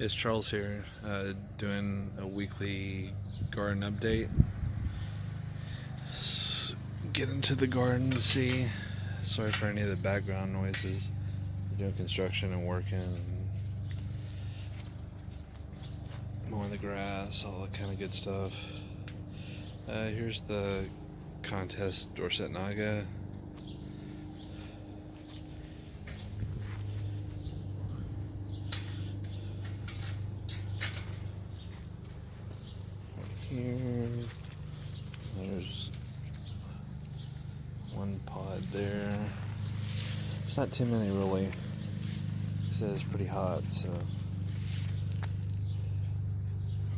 It's Charles here, doing a weekly garden update. Get into the garden to see. Sorry for any of the background noises. Doing construction and working, mowing the grass, all that kind of good stuff. Here's the contest Dorset Naga. Here, there's one pod there. It's not too many really. It says it's pretty hot, so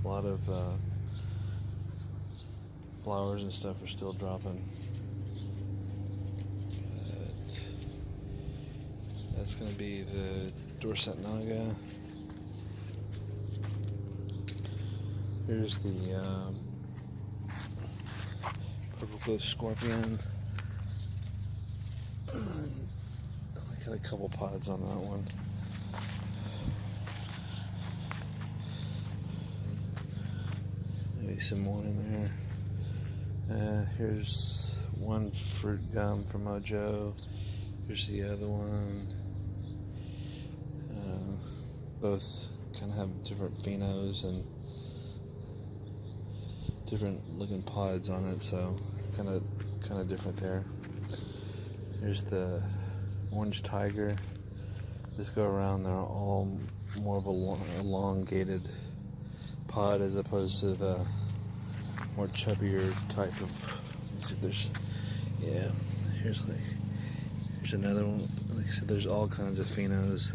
a lot of flowers and stuff are still dropping. But that's going to be the Dorset Naga. Here's the Purple Ghost Scorpion. I got a couple pods on that one. Maybe some more in there. Here's one fruit gum from Mojo. Here's the other one. Both kind of have different phenos and different looking pods on it, so kind of different there. Here's the Orange Tiger. This go around, they're all more of a elongated pod as opposed to the more chubbier type of. Let's see if there's, yeah. Here's another one. Like I said, there's all kinds of phenos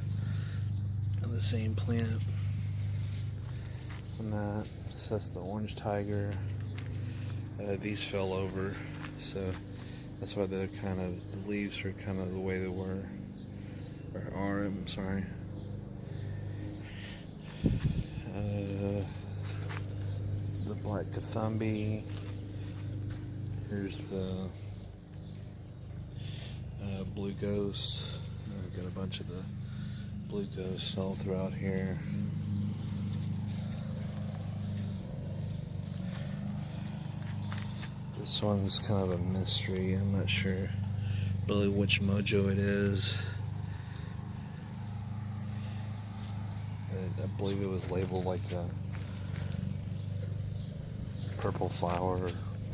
on the same plant. And so that's the Orange Tiger. These fell over, so that's why the leaves are kind of the way they were, or are. I'm sorry. The Black Kathambi. Here's the Blue Ghost. I've got a bunch of the Blue Ghosts all throughout here. This one's kind of a mystery. I'm not sure really which Mojo it is. I believe it was labeled like a purple flower or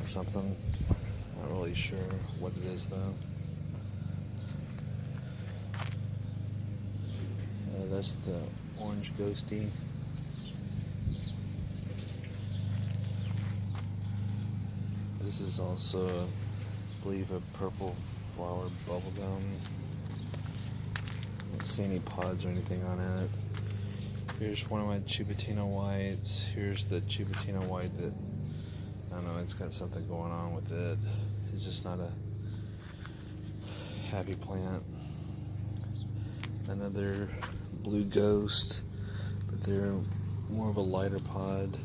something. Not really sure what it is though. That's the Orange Ghosty. This is also, I believe, a purple flower bubblegum. I don't see any pods or anything on it. Here's one of my Cupertino whites. Here's the Cupertino white that, I don't know, it's got something going on with it. It's just not a happy plant. Another Blue Ghost, but they're more of a lighter pod.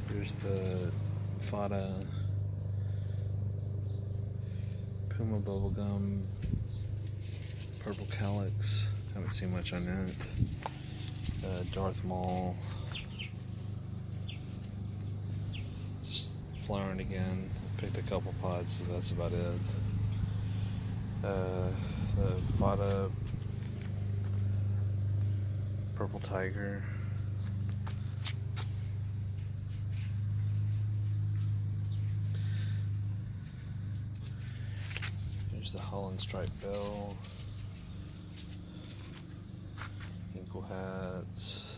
Here's the Fata Puma Bubblegum Purple Calyx. Haven't seen much on that. Darth Maul. Just flowering again. Picked a couple pods, so that's about it. The Fata Purple Tiger. There's the Holland Striped Bell. Inkle Hats.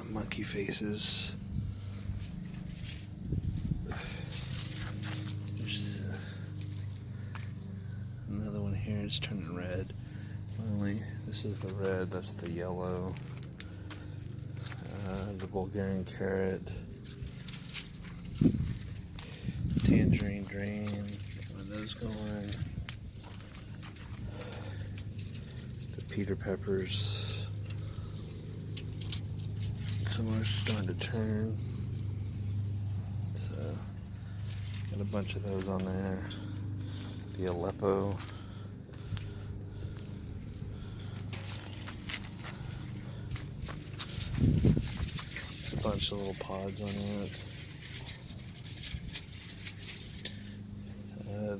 Monkey Faces. There's another one here. It's turning red. Finally, this is the red. That's the yellow. The Bulgarian Carrot. Tangerine Dream. Get one of those going. The Peter Peppers. Some are starting to turn. So Got a bunch of those on there. The Aleppo. A bunch of little pods on it.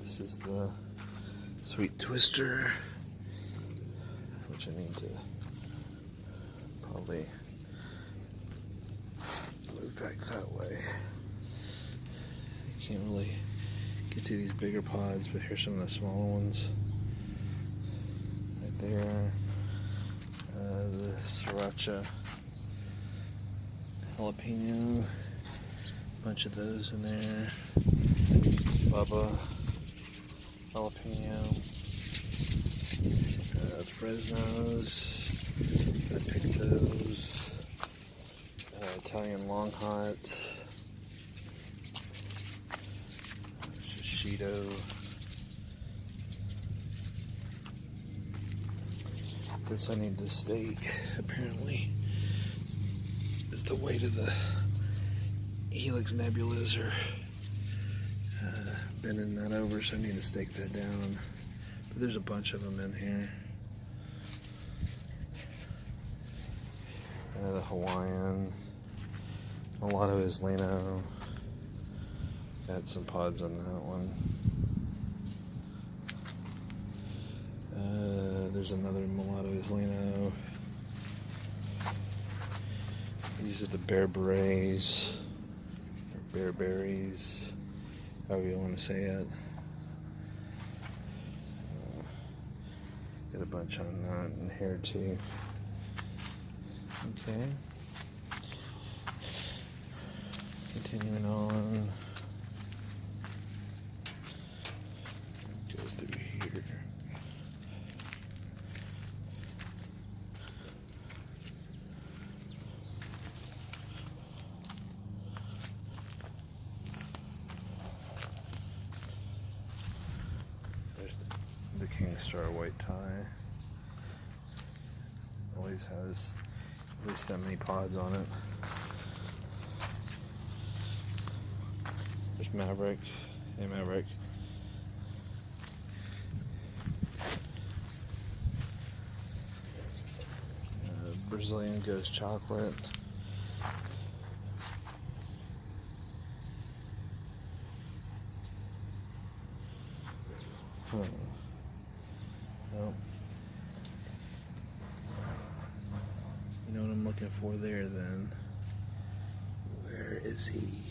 This is the Sweet Twister, which I need to probably move back that way. I can't really get to these bigger pods, but here's some of the smaller ones. Right there. The Sriracha jalapeno. Bunch of those in there. Bubba jalapeno. Fresnos. I picked those. Italian long hots. Shishito. This I need to stake, apparently, is the weight of the Helix Nebulizer. Bending that over, so I need to stake that down. But there's a bunch of them in here. The Hawaiian, Mulatto Isleno. Got some pods on that one. There's another Mulatto Isleno. These are the Bear Berets, or Bear Berries, however you want to say it. Got a bunch on that in here too. Okay. Continuing on. Go through here. There's the King Star white tie. Always has at least that many pods on it. There's Maverick. Hey, Maverick. Brazilian Ghost Chocolate. Nope. You know what I'm looking for there then? Where is he?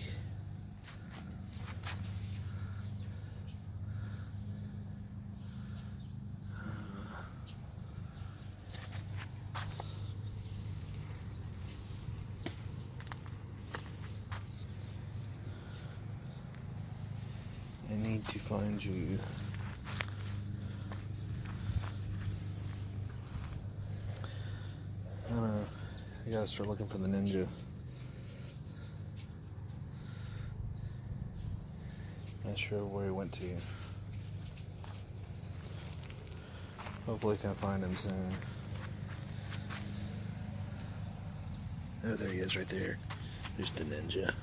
I need to find you. I gotta start looking for the Ninja. Not sure where he went to. Hopefully I can find him soon. Oh, there he is right there. There's the Ninja.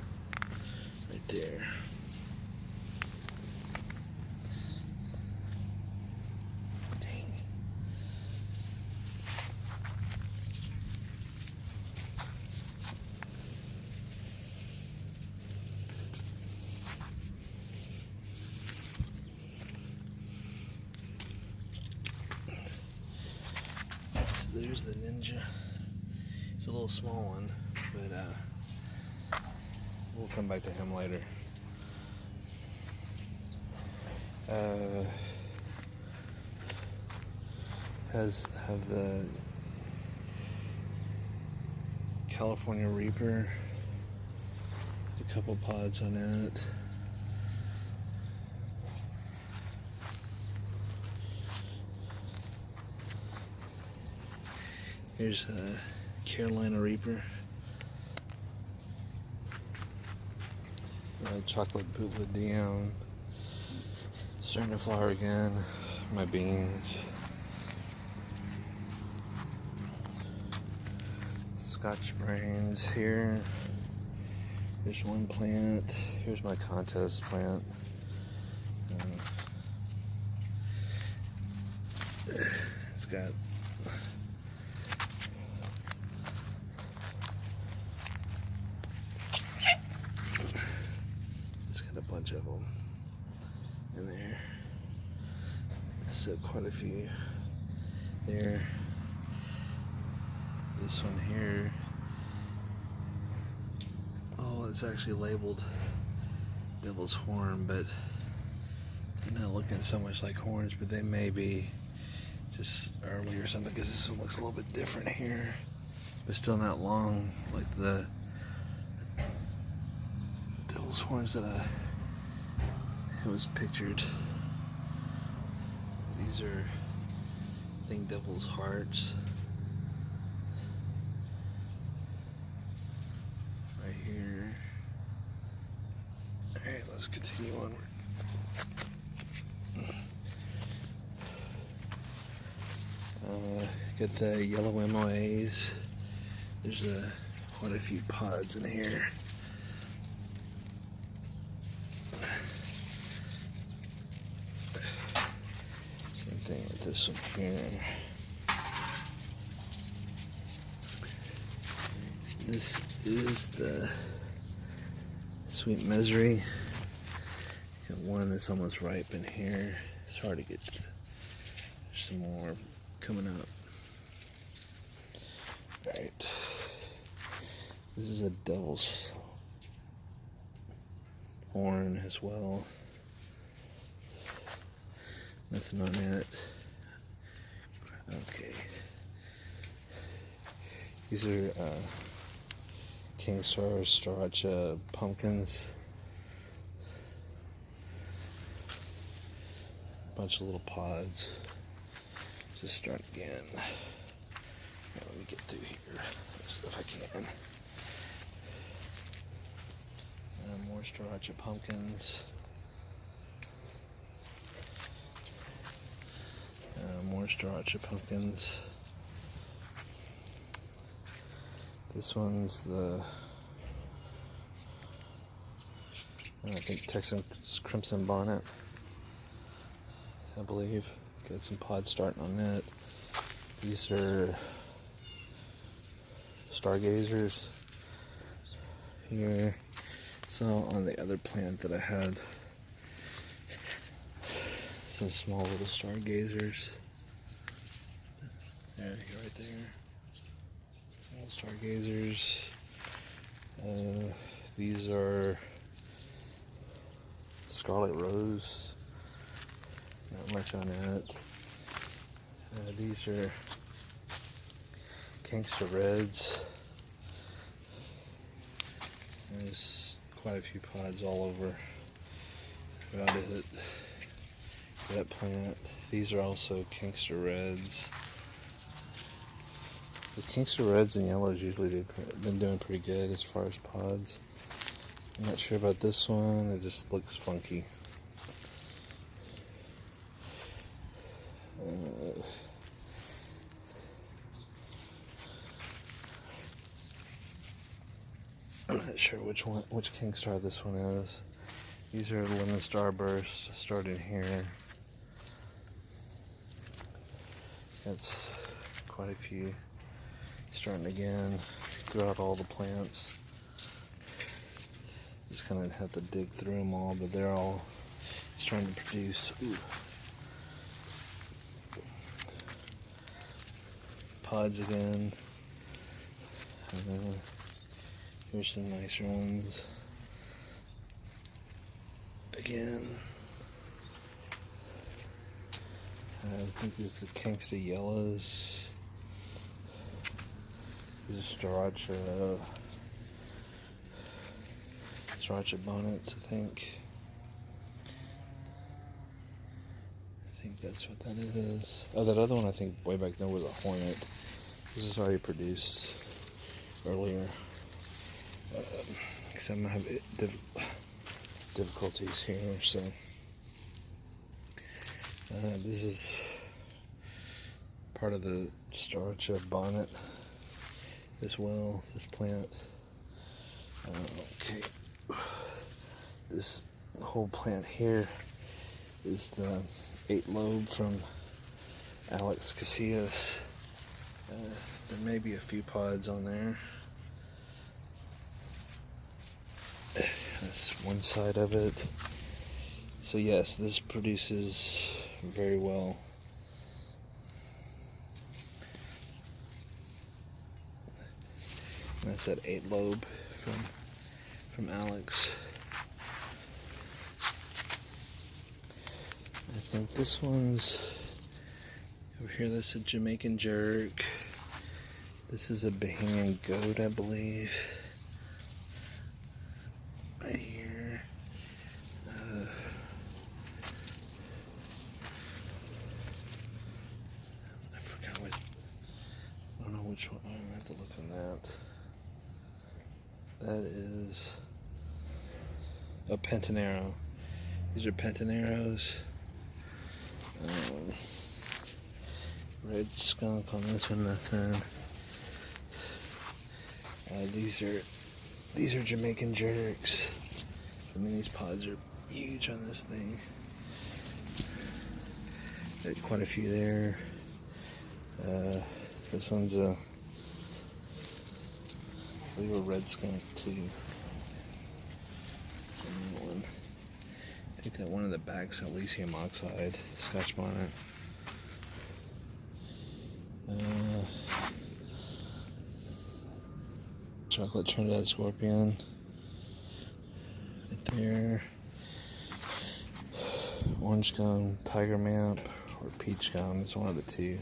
Right there. There's the Ninja. It's a little small one, but we'll come back to him later. Have the California Reaper, a couple pods on it. Here's a Carolina Reaper. Chocolate Bootleg Dion. Starting to flower again. My beans. Scotch Brains here. Here's one plant. Here's my contest plant. It's got a bunch of them in there. So quite a few there. This one here, oh, it's actually labeled Devil's Horn, but they're not looking so much like horns, but they may be just early or something, because this one looks a little bit different here, but still not long like the Devil's Horns that it was pictured. These are, I think, Devil's Hearts. Right here. Alright, let's continue onward. Got the yellow MOAs. There's quite a few pods in here. Same thing with this one here. This is the Sweet Misery. Got one that's almost ripe in here. It's hard to get. There's some more coming up. Alright. This is a Devil's Horn as well. Nothing on it. Okay. These are King Star Straccia pumpkins. Bunch of little pods. Just start again. Now, let me get through here if I can. More Straccia pumpkins. More Straccia pumpkins. This one's the, I think, Texas Crimson Bonnet, I believe. Got some pods starting on that. These are Stargazers here. So on the other plant that I had, some small little Stargazers. Yeah, you're right there. Small Stargazers. These are Scarlet Rose. Not much on it. These are Gangsta Reds. There's quite a few pods all over throughout it. That plant. These are also Gangsta Reds. The Gangsta Reds and Yellows usually been doing pretty good as far as pods. I'm not sure about this one. It just looks funky. I'm not sure which King Star this one is. These are Lemon Starburst, starting here. That's quite a few starting again throughout all the plants. Just kind of have to dig through them all, but they're all starting to produce. Ooh. Pods again. Here's some nicer ones. Again. I think these are Gangsta Yellows. These are Straccia bonnets, I think. I think that's what that is. Oh, that other one I think way back then was a Hornet. This is already produced earlier. Because I'm going to have difficulties here, so. This is part of the Straccia bonnet as well, this plant. Okay, this whole plant here is the 8-lobe from Alex Casillas. There may be a few pods on there. That's one side of it. So yes, this produces very well. That's that 8-lobe from Alex. I think this one's over here. That's a Jamaican jerk. This is a Bahamian goat, I believe. Right here. I forgot what. I don't know which one. I'm gonna have to look on that. That is a Pentanero. These are Pentaneros. Red skunk on this one, nothing. These are Jamaican jerks. I mean, these pods are huge on this thing. There's quite a few there. This one's a red skunk too. One. I think that one in the back's Elysium oxide, Scotch bonnet. Chocolate Trinidad scorpion. Right there. Orange gum, tiger mamp, or peach gum. It's one of the two.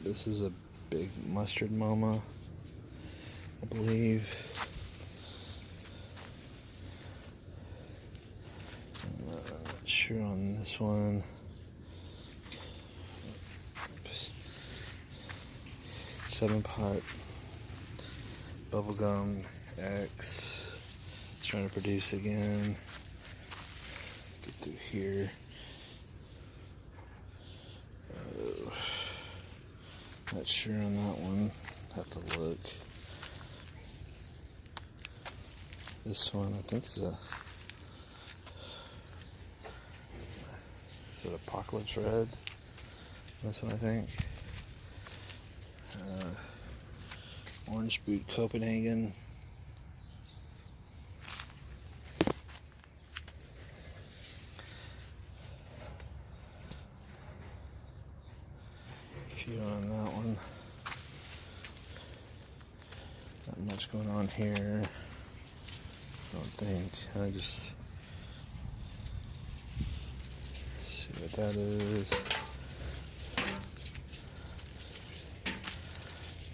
This is a big mustard mama, I believe. I'm not sure on this one. 7-pot bubblegum X. Trying to produce again. Get through here. Not sure on that one. Have to look. This one I think is it Apocalypse Red? This one I think. Orange Boot Copenhagen. A few on that one. Not much going on here. I don't think. I just see what that is.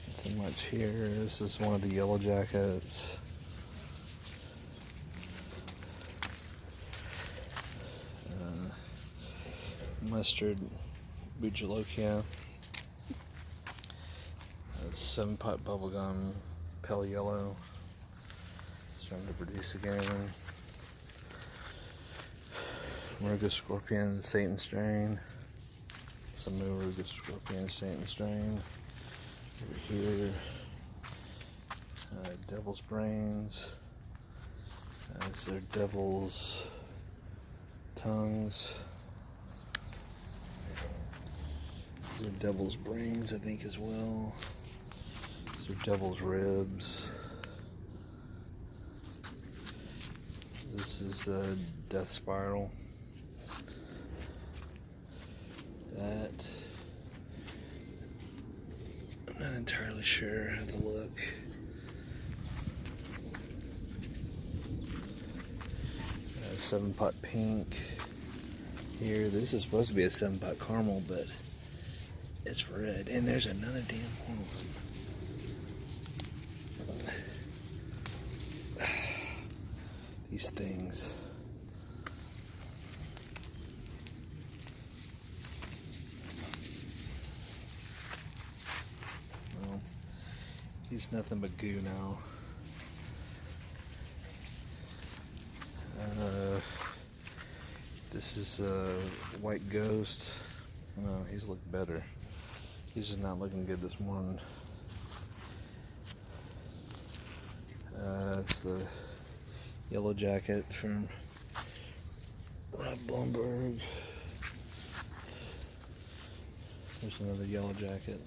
Nothing much here. This is one of the yellow jackets. Mustard Bujalokia. 7-pot bubblegum pale yellow. Starting to produce again. Maruga Scorpion Satan strain. Some Maruga Scorpion Satan strain. Over here, Devil's Brains. These are Devil's Tongues. These are Devil's Brains, I think, as well. These are Devil's Ribs. This is Death Spiral. That, I'm not entirely sure. I have to look. A 7-pot pink here. This is supposed to be a 7-pot caramel, but it's red. And there's another damn one. These things. Well, he's nothing but goo now. This is White Ghost. No, he's looked better. He's just not looking good this morning. It's the yellow jacket from Rob Blomberg. There's another yellow jacket.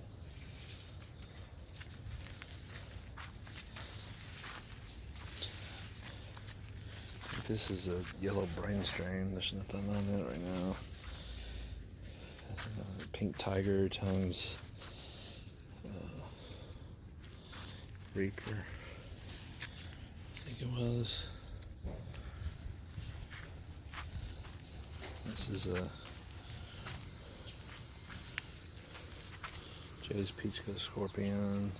This is a yellow brain strain. There's nothing on it right now. Pink tiger times Reaper, I think it was. This is a Jay's Peach Ghost Scorpion.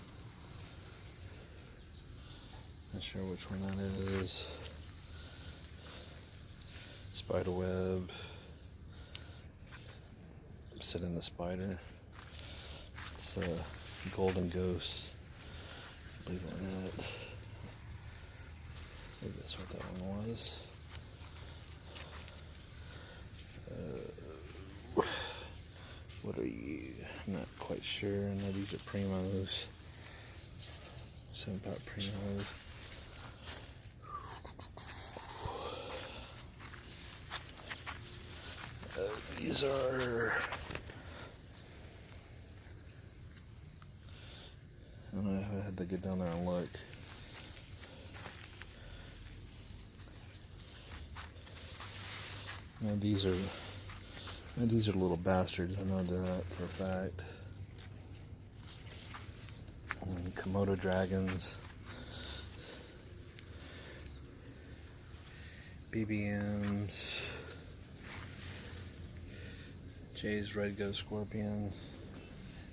Not sure which one that is. Spiderweb. Sitting the spider. It's a Golden Ghost. Believe it or not. Maybe that's what that one was. What are you? I'm not quite sure. I know these are Primos. 7-pot Primos. These are... I don't know if I had to get down there and look. Now these are little bastards. I know that for a fact. And Komodo dragons, BBMs, Jay's Red Ghost Scorpion.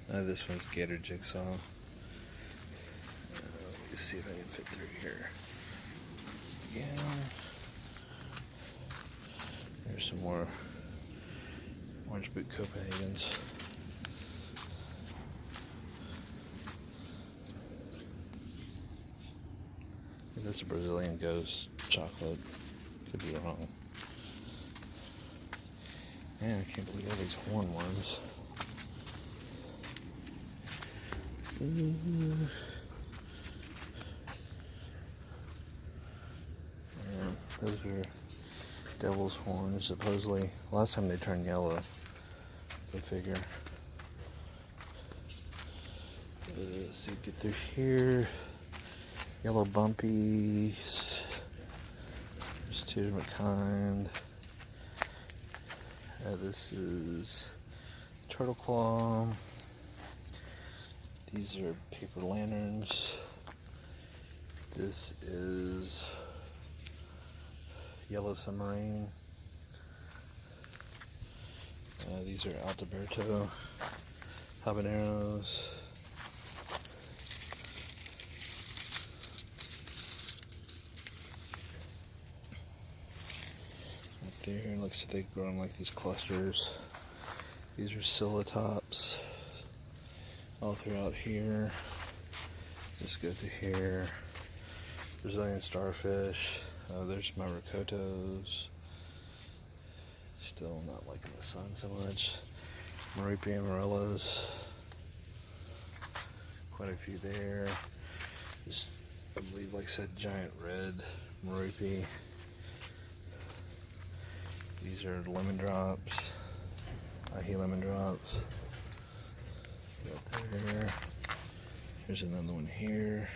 This one's Gator Jigsaw. Let's see if I can fit through here. Yeah. There's some more Orange Boot Copenhagen's. I think that's a Brazilian Ghost chocolate. Could be wrong. Man, I can't believe all these hornworms. Those are devil's horns, supposedly. Last time they turned yellow. Go figure. Let's see, get through here. Yellow bumpies. There's two different kind. This is turtle claw. These are paper lanterns. This is yellow submarine. These are Alberto habaneros. Up there, looks like they've grown like these clusters. These are Silatops. All throughout here. Just go to here. Brazilian starfish. There's my Rakotos. Still not liking the sun so much. Maripi amarellas. Quite a few there. This, I believe, like I said, giant red Maripi. These are lemon drops. Ahi lemon drops. Got there. Here's another one here.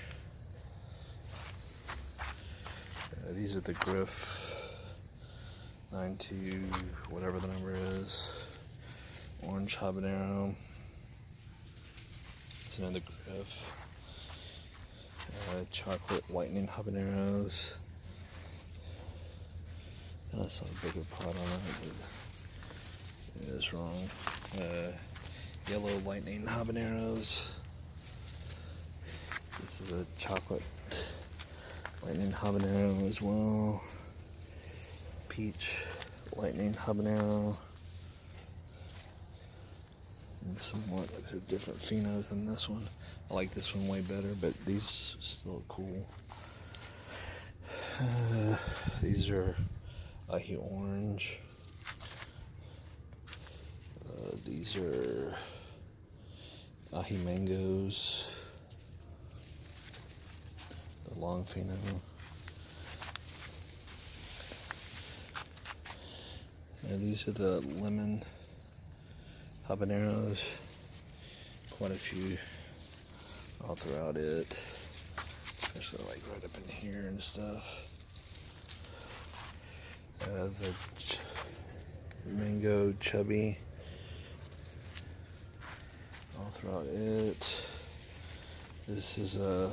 These are the Griff 92, whatever the number is. Orange habanero. It's another Griff. Chocolate lightning habaneros. I saw a bigger pot on it, but it is wrong. Yellow lightning habaneros. This is a chocolate lightning habanero as well. Peach lightning habanero. And somewhat looks like different phenos than this one. I like this one way better, but these still cool. These are Ahi orange. These are ahi mangoes, the long fino. And these are the lemon habaneros. Quite a few all throughout it, especially like right up in here and stuff. The mango chubby all throughout it. This is I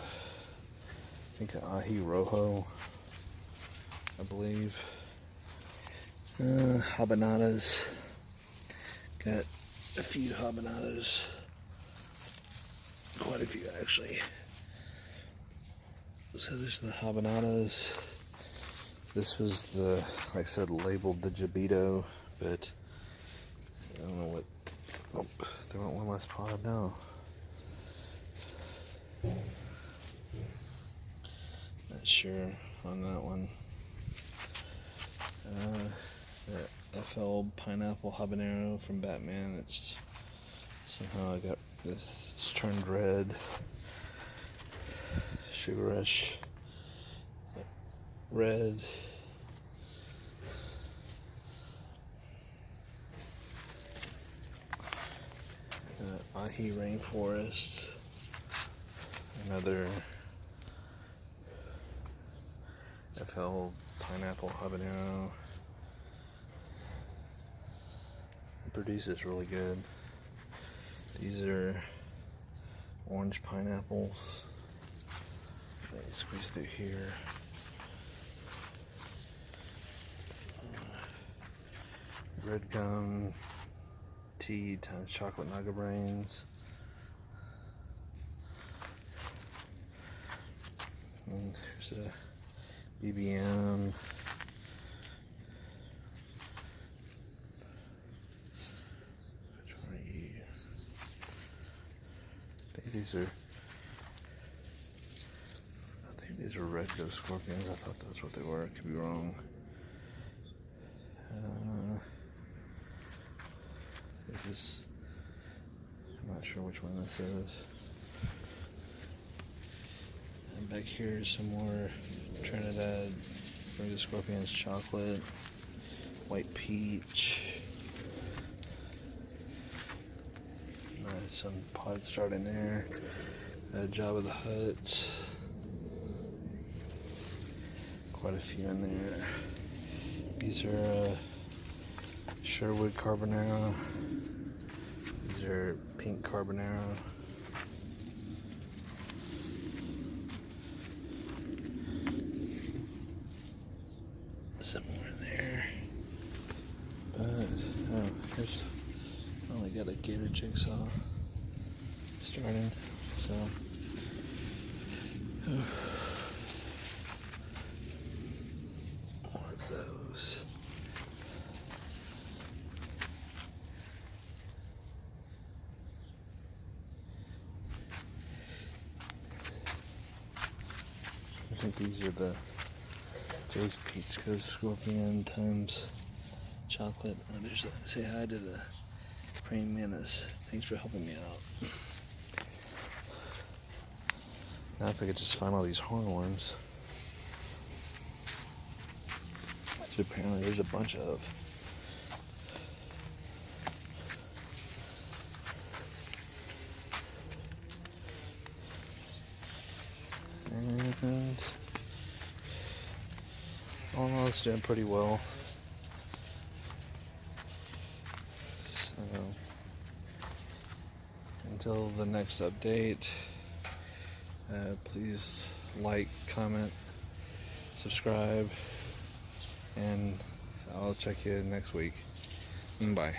think an ahi rojo, I believe. Habanadas. Got a few habanadas. Quite a few actually. So these are the habanadas. This was the, like I said, labeled the Jabito, but I don't know what. Oh, there went one last pod now. Not sure on that one. The FL pineapple habanero from Batman. It's somehow I got this. It's turned red. Sugar Rush. Red. Ahi Rainforest. Another FL pineapple habanero. It produces really good. These are orange pineapples. Let me squeeze through here. Red gum tea times chocolate naga brains. And here's a BBM. Which one are you? I think these are red ghost scorpions. I thought that's what they were. I could be wrong. I'm not sure which one this is. And back here is some more Trinidad Ring of Scorpions chocolate, white peach. Some pods starting there. Jabba the Hutt. Quite a few in there. These are Sherwood Carbonara. These are pink Carbonara. Some more in there. But, here's, only got a gator jigsaw starting, so. More of those. I think these are the Jay's Peach Ghost Scorpion times chocolate. Oh, there's that. Say hi to the praying mantis. Thanks for helping me out. Now if I could just find all these hornworms. Which apparently there's a bunch of. And almost doing pretty well. So until the next update, please like, comment, subscribe, and I'll check you next week. Bye.